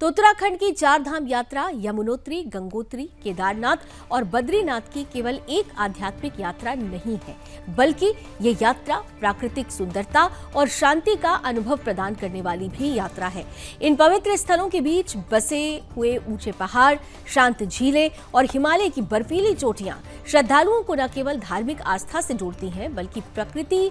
तो उत्तराखंड की चार धाम यात्रा यमुनोत्री, गंगोत्री, केदारनाथ और बद्रीनाथ की केवल एक आध्यात्मिक यात्रा नहीं है, बल्कि ये यात्रा प्राकृतिक सुंदरता और शांति का अनुभव प्रदान करने वाली भी यात्रा है। इन पवित्र स्थलों के बीच बसे हुए ऊंचे पहाड़, शांत झीलें और हिमालय की बर्फीली चोटियां श्रद्धालुओं को न केवल धार्मिक आस्था से जोड़ती हैं, बल्कि प्रकृति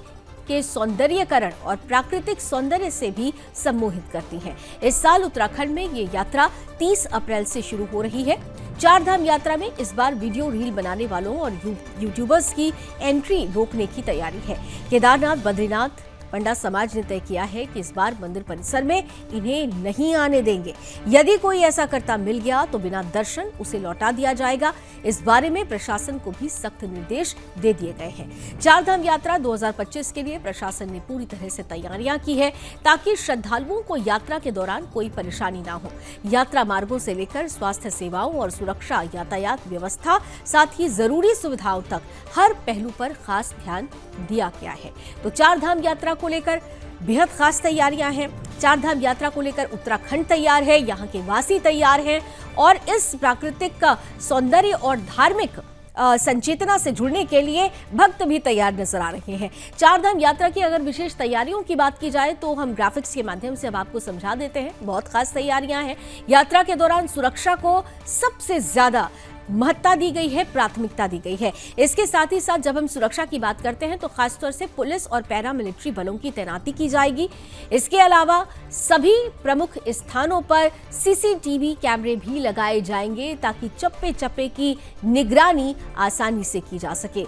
के सौंदर्यीकरण और प्राकृतिक सौंदर्य से भी सम्मोहित करती हैं। इस साल उत्तराखंड में ये यात्रा 30 अप्रैल से शुरू हो रही है। चार धाम यात्रा में इस बार वीडियो रील बनाने वालों और यूट्यूबर्स की एंट्री रोकने की तैयारी है। केदारनाथ, बद्रीनाथ पंडा समाज ने तय किया है कि इस बार मंदिर परिसर में इन्हें नहीं आने देंगे। यदि कोई ऐसा करता मिल गया तो बिना दर्शन उसे लौटा दिया जाएगा। इस बारे में प्रशासन को भी सख्त निर्देश दे दिए गए हैं। चार धाम यात्रा 2025 के लिए प्रशासन ने पूरी तरह से तैयारियां की है, ताकि श्रद्धालुओं को यात्रा के दौरान कोई परेशानी ना हो। यात्रा मार्गों से लेकर स्वास्थ्य सेवाओं और सुरक्षा, यातायात व्यवस्था, साथ ही जरूरी सुविधाओं तक हर पहलू पर खास ध्यान दिया गया है। तो चार धाम यात्रा को लेकर बेहद खास तैयारियां हैं। चार धाम यात्रा को लेकर उत्तराखंड तैयार है, यहाँ के वासी तैयार हैं और इस प्राकृतिक का सौंदर्य और धार्मिक संचेतना से जुड़ने के लिए भक्त भी तैयार नजर आ रहे हैं। चार धाम यात्रा की अगर विशेष तैयारियों की बात की जाए तो हम ग्राफिक्स के माध्यम से अब आपको समझा देते हैं। बहुत खास तैयारियां हैं। यात्रा के दौरान सुरक्षा को सबसे ज्यादा महत्ता दी गई है, प्राथमिकता दी गई है। इसके साथ ही साथ जब हम सुरक्षा की बात करते हैं तो खासतौर से पुलिस और पैरामिलिट्री बलों की तैनाती की जाएगी। इसके अलावा सभी प्रमुख स्थानों पर सीसीटीवी कैमरे भी लगाए जाएंगे, ताकि चप्पे चप्पे की निगरानी आसानी से की जा सके।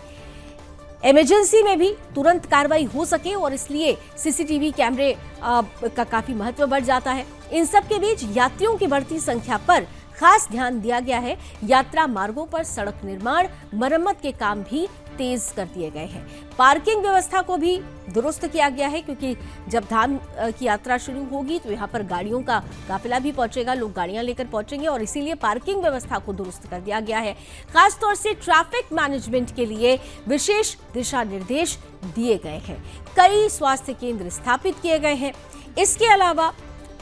इमरजेंसी में भी तुरंत कार्रवाई हो सके और इसलिए सीसीटीवी कैमरे का काफी महत्व बढ़ जाता है। इन सब के बीच यात्रियों की बढ़ती संख्या पर खास ध्यान दिया गया है। यात्रा मार्गों पर सड़क निर्माण, मरम्मत के काम भी तेज कर दिए गए हैं। पार्किंग व्यवस्था को भी दुरुस्त किया गया है, क्योंकि जब धाम की यात्रा शुरू होगी तो यहाँ पर गाड़ियों का काफिला भी पहुंचेगा, लोग गाड़ियां लेकर पहुंचेंगे और इसीलिए पार्किंग व्यवस्था को दुरुस्त कर दिया गया है। खासतौर से ट्रैफिक मैनेजमेंट के लिए विशेष दिशा निर्देश दिए गए हैं। कई स्वास्थ्य केंद्र स्थापित किए गए हैं। इसके अलावा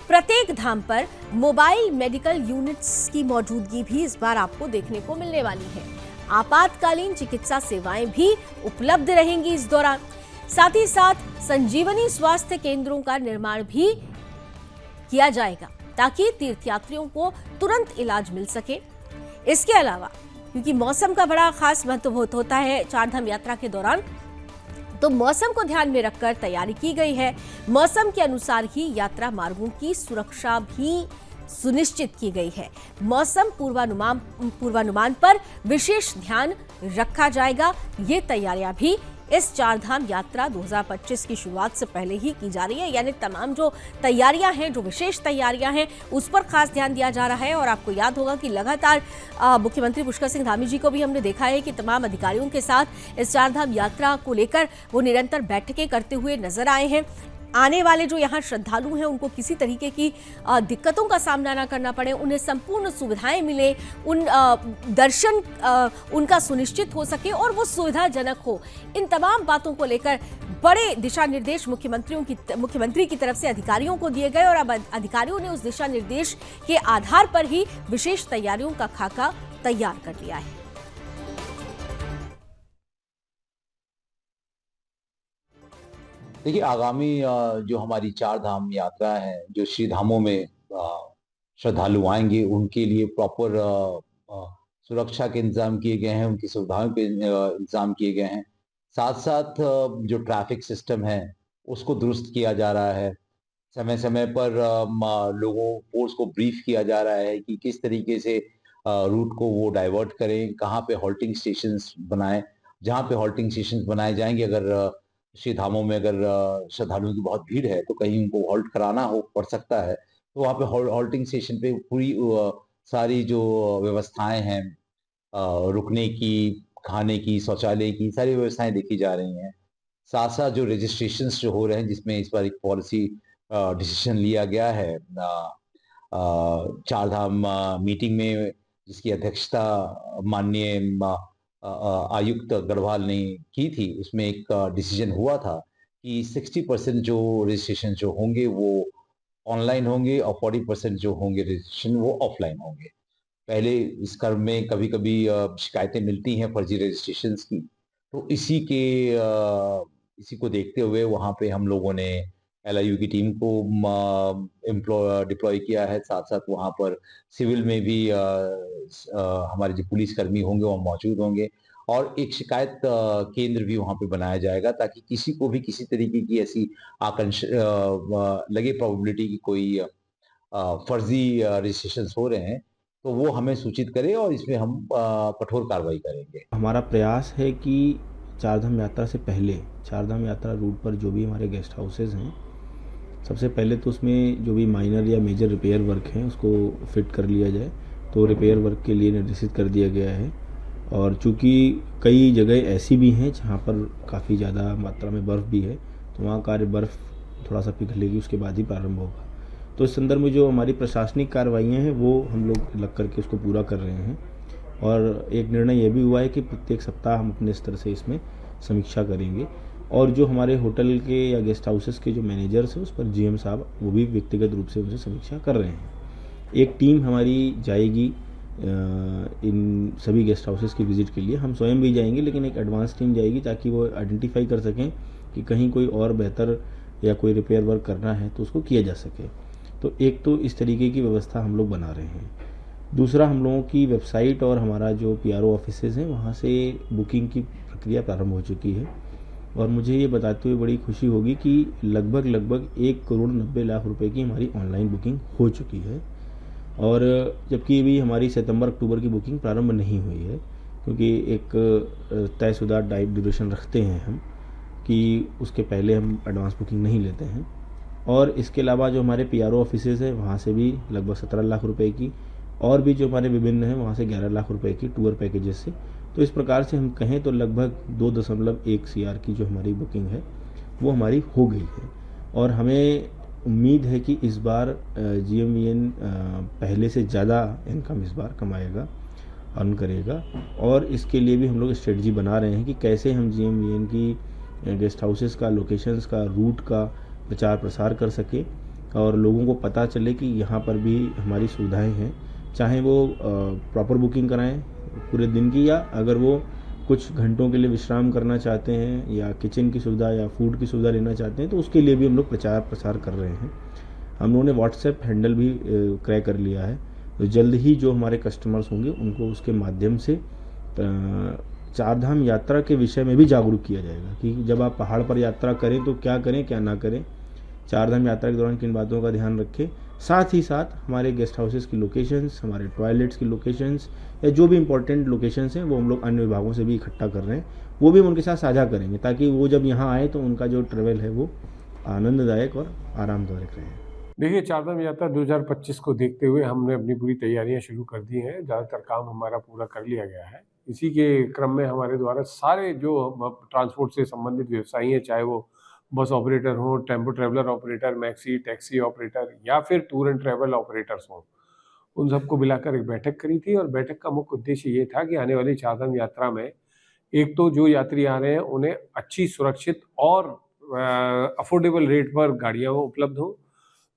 प्रत्येक धाम पर मोबाइल मेडिकल यूनिट्स की मौजूदगी भी इस बार आपको देखने को मिलने वाली है। आपातकालीन चिकित्सा सेवाएं भी उपलब्ध रहेंगी इस दौरान। साथ ही साथ संजीवनी स्वास्थ्य केंद्रों का निर्माण भी किया जाएगा, ताकि तीर्थयात्रियों को तुरंत इलाज मिल सके। इसके अलावा क्योंकि मौसम का बड़ा खास महत्व होता है चार धाम यात्रा के दौरान, तो मौसम को ध्यान में रखकर तैयारी की गई है। मौसम के अनुसार ही यात्रा मार्गों की सुरक्षा भी सुनिश्चित की गई है। मौसम पूर्वानुमान पर विशेष ध्यान रखा जाएगा। ये तैयारियां भी इस चार धाम यात्रा 2025 की शुरुआत से पहले ही की जा रही है। यानी तमाम जो तैयारियां हैं, जो विशेष तैयारियां हैं, उस पर खास ध्यान दिया जा रहा है। और आपको याद होगा कि लगातार मुख्यमंत्री पुष्कर सिंह धामी जी को भी हमने देखा है कि तमाम अधिकारियों के साथ इस चार धाम यात्रा को लेकर वो निरंतर बैठकें करते हुए नजर आए हैं। आने वाले जो यहाँ श्रद्धालु हैं उनको किसी तरीके की दिक्कतों का सामना ना करना पड़े, उन्हें संपूर्ण सुविधाएं मिले, दर्शन उनका सुनिश्चित हो सके और वो सुविधाजनक हो। इन तमाम बातों को लेकर बड़े दिशा निर्देश मुख्यमंत्री की तरफ से अधिकारियों को दिए गए और अब अधिकारियों ने उस दिशा निर्देश के आधार पर ही विशेष तैयारियों का खाका तैयार कर लिया है। देखिए, आगामी जो हमारी चार धाम यात्रा है, जो श्री धामों में श्रद्धालु आएंगे, उनके लिए प्रॉपर सुरक्षा के इंतजाम किए गए हैं, उनकी सुविधाओं के इंतजाम किए गए हैं। साथ साथ जो ट्रैफिक सिस्टम है उसको दुरुस्त किया जा रहा है। समय समय पर फोर्स को ब्रीफ किया जा रहा है कि किस तरीके से रूट को वो डाइवर्ट करें, कहाँ पे हॉल्टिंग स्टेशंस बनाएं। जहाँ पे हॉल्टिंग स्टेशंस बनाए जाएंगे, अगर श्री धामों में अगर श्रद्धालुओं की बहुत भीड़ है तो कहीं उनको हॉल्ट कराना हो पड़ सकता है, तो वहाँ पे हॉल्टिंग स्टेशन पे पूरी सारी जो व्यवस्थाएं हैं, रुकने की, खाने की, शौचालय की, सारी व्यवस्थाएं देखी जा रही हैं। साथ साथ जो रजिस्ट्रेशंस जो हो रहे हैं, जिसमें इस बार एक पॉलिसी डिसीजन लिया गया है चार धाम मीटिंग में, जिसकी अध्यक्षता माननीय आयुक्त गढ़वाल ने की थी, उसमें एक डिसीजन हुआ था कि 60% जो रजिस्ट्रेशन जो होंगे वो ऑनलाइन होंगे और 40% जो होंगे रजिस्ट्रेशन वो ऑफलाइन होंगे। पहले इस क्रम में कभी-कभी शिकायतें मिलती हैं फर्जी रजिस्ट्रेशंस की, तो इसी को देखते हुए वहाँ पे हम लोगों ने एलआईयू की टीम को डिप्लॉय किया है। साथ-साथ वहाँ पर सिविल में भी हमारे जो पुलिसकर्मी होंगे वो मौजूद होंगे और एक शिकायत केंद्र भी वहाँ पे बनाया जाएगा ताकि किसी को भी किसी तरीके की ऐसी लगे प्रोबेबिलिटी की कोई फर्जी रजिस्ट्रेशंस हो रहे हैं, तो वो हमें सूचित करे और इसमें हम कठोर कार्रवाई करेंगे। हमारा प्रयास है कि चारधाम यात्रा से पहले चारधाम यात्रा रूट पर जो भी हमारे गेस्ट हाउसेज़ हैं, सबसे पहले तो उसमें जो भी माइनर या मेजर रिपेयर वर्क हैं उसको फिट कर लिया जाए। तो रिपेयर वर्क के लिए निर्देशित कर दिया गया है। और चूँकि कई जगह ऐसी भी हैं जहाँ पर काफ़ी ज़्यादा मात्रा में बर्फ़ भी है, तो वहाँ कार्य बर्फ़ थोड़ा सा पिघलेगी उसके बाद ही प्रारंभ होगा। तो इस संदर्भ में जो हमारी प्रशासनिक कार्रवाइयाँ हैं वो हम लोग लग करके उसको पूरा कर रहे हैं। और एक निर्णय ये भी हुआ है कि प्रत्येक सप्ताह हम अपने स्तर से इसमें समीक्षा करेंगे। और जो हमारे होटल के या गेस्ट हाउसेस के जो मैनेजर्स हैं उस पर जीएम साहब वो भी व्यक्तिगत रूप से उनसे समीक्षा कर रहे हैं। एक टीम हमारी जाएगी इन सभी गेस्ट हाउसेस की विज़िट के लिए। हम स्वयं भी जाएंगे, लेकिन एक एडवांस टीम जाएगी ताकि वो आइडेंटिफाई कर सकें कि कहीं कोई और बेहतर या कोई रिपेयर वर्क करना है तो उसको किया जा सके। तो एक तो इस तरीके की व्यवस्था हम लोग बना रहे हैं। दूसरा, हम लोगों की वेबसाइट और हमारा जो पीआरओ ऑफिसेज़ हैं वहाँ से बुकिंग की प्रक्रिया प्रारंभ हो चुकी है। और मुझे ये बताते हुए बड़ी खुशी होगी कि लगभग 1,90,00,000 रुपए की हमारी ऑनलाइन बुकिंग हो चुकी है। और जबकि अभी हमारी सितंबर-अक्टूबर की बुकिंग प्रारंभ नहीं हुई है, क्योंकि एक तयशुदा टाइम ड्यूरेशन रखते हैं हम कि उसके पहले हम एडवांस बुकिंग नहीं लेते हैं। और इसके अलावा जो हमारे पीआरओ ऑफिसेज़ हैं वहाँ से भी लगभग 17 लाख रुपए की, और भी जो हमारे विभिन्न हैं वहाँ से 11 लाख रुपए की टूर पैकेजेस से। तो इस प्रकार से हम कहें तो लगभग 2.1 सीआर की जो हमारी बुकिंग है वो हमारी हो गई है। और हमें उम्मीद है कि इस बार जीएमवीएन पहले से ज़्यादा इनकम इस बार कमाएगा, अर्न करेगा। और इसके लिए भी हम लोग स्ट्रेटजी बना रहे हैं कि कैसे हम जीएमवीएन की गेस्ट हाउसेस का, लोकेशंस का, रूट का प्रचार प्रसार कर सके और लोगों को पता चले कि यहाँ पर भी हमारी सुविधाएं हैं। चाहे वो प्रॉपर बुकिंग कराएं पूरे दिन की, या अगर वो कुछ घंटों के लिए विश्राम करना चाहते हैं या किचन की सुविधा या फूड की सुविधा लेना चाहते हैं, तो उसके लिए भी हम लोग प्रचार प्रसार कर रहे हैं। हम लोगों ने व्हाट्सएप हैंडल भी क्रैक कर लिया है, तो जल्द ही जो हमारे कस्टमर्स होंगे उनको उसके माध्यम से चारधाम यात्रा के विषय में भी जागरूक किया जाएगा कि जब आप पहाड़ पर यात्रा करें तो क्या करें क्या ना करें, चारधाम यात्रा के दौरान किन बातों का ध्यान रखें। साथ ही साथ हमारे गेस्ट हाउसेस की लोकेशंस, हमारे टॉयलेट्स की लोकेशंस या जो भी इम्पोर्टेंट लोकेशंस हैं वो हम लोग अन्य विभागों से भी इकट्ठा कर रहे हैं, वो भी हम उनके साथ साझा करेंगे ताकि वो जब यहाँ आए तो उनका जो ट्रैवल है वो आनंददायक और आरामदायक रहे। देखिए, चारधाम यात्रा 2025 को देखते हुए हमने अपनी पूरी तैयारियां शुरू कर दी हैं। ज़्यादातर काम हमारा पूरा कर लिया गया है। इसी के क्रम में हमारे द्वारा सारे जो ट्रांसपोर्ट से संबंधित व्यवसायी हैं, चाहे वो बस ऑपरेटर हो, tempo traveller operator, maxi taxi operator या फिर टूर एंड ट्रैवल ऑपरेटर्स हों, उन सबको मिलाकर एक बैठक करी थी। और बैठक का मुख्य उद्देश्य ये था कि आने वाली चारधाम यात्रा में एक तो जो यात्री आ रहे हैं उन्हें अच्छी, सुरक्षित और अफोर्डेबल रेट पर गाड़ियाँ उपलब्ध हों।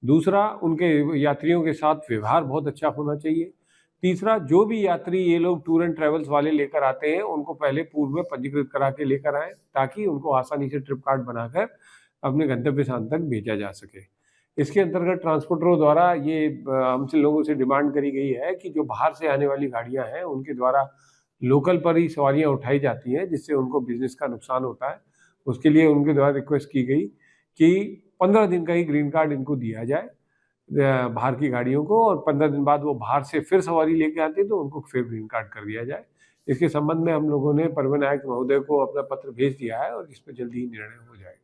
दूसरा, उनके यात्रियों के साथ व्यवहार बहुत अच्छा होना चाहिए। तीसरा, जो भी यात्री ये लोग टूर एंड ट्रैवल्स वाले लेकर आते हैं उनको पहले पूर्व में पंजीकृत करा के लेकर आएँ, ताकि उनको आसानी से ट्रिप कार्ड बनाकर अपने गंतव्य स्थान तक भेजा जा सके। इसके अंतर्गत ट्रांसपोर्टरों द्वारा ये हमसे लोगों से डिमांड करी गई है कि जो बाहर से आने वाली गाड़ियाँ हैं उनके द्वारा लोकल पर ही सवारियाँ उठाई जाती हैं, जिससे उनको बिजनेस का नुकसान होता है। उसके लिए उनके द्वारा रिक्वेस्ट की गई कि 15 दिन का ही ग्रीन कार्ड इनको दिया जाए बाहर की गाड़ियों को, और 15 दिन बाद वो बाहर से फिर सवारी लेके आती है तो उनको फिर ग्रीन कार्ड कर दिया जाए। इसके संबंध में हम लोगों ने परिवहन आयुक्त महोदय को अपना पत्र भेज दिया है और इस पर जल्दी ही निर्णय हो जाएगा।